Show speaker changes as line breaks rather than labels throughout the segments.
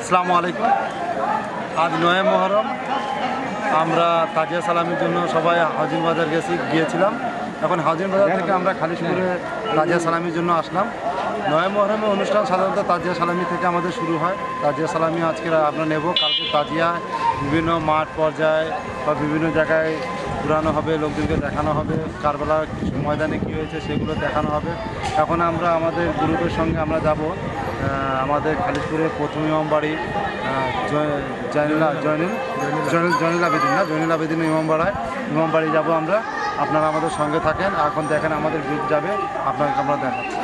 আসসালামু আলাইকুম। আজ 9 মুহররম আমরা তাজিয়া সালামির জন্য সবাই হাউজিং বাজার গিয়েছিলাম। এখন হাউজিং বাজার থেকে আমরা খালিশপুরে তাজিয়া সালামির জন্য আসলাম। 9 মুহররমের অনুষ্ঠান সাধারণত তাজিয়া সালামি থেকে আমাদের শুরু হয়। তাজিয়া সালামি আজকে আমরা নেব। কালকে তাজিয়া বিভিন্ন মাঠ পর্যায়ে বা বিভিন্ন জায়গায় ঘুরানো হবে, লোকজনকে দেখানো হবে, কারবালা ময়দানে কী হয়েছে সেগুলো দেখানো হবে। এখন আমরা আমাদের গ্রুপের সঙ্গে আমরা যাব আমাদের খালিশপুরের প্রথম ইমামবাড়ি জয়নুল আবেদিন ইমামবাড়ি যাব আমরা। আপনারা আমাদের সঙ্গে থাকেন। এখন দেখেন আমাদের গ্রুপ যাবে, আপনাকে আমরা দেখাচ্ছি।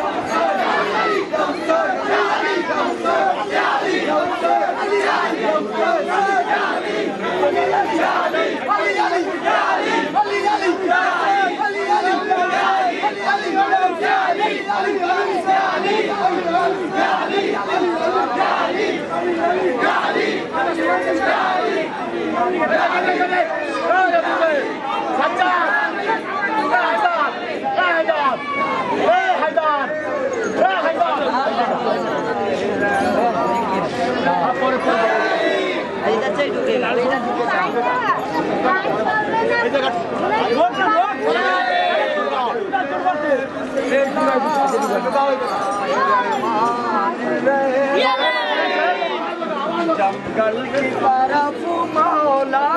जंगल की तरफ मौला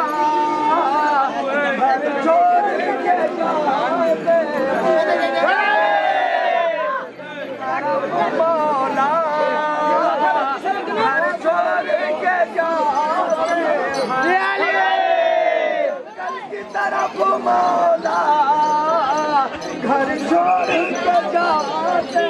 घर छोड़ के जाते मौला घर छोड़ के जाते जंगल की तरफ मौला घर छोड़ के जाते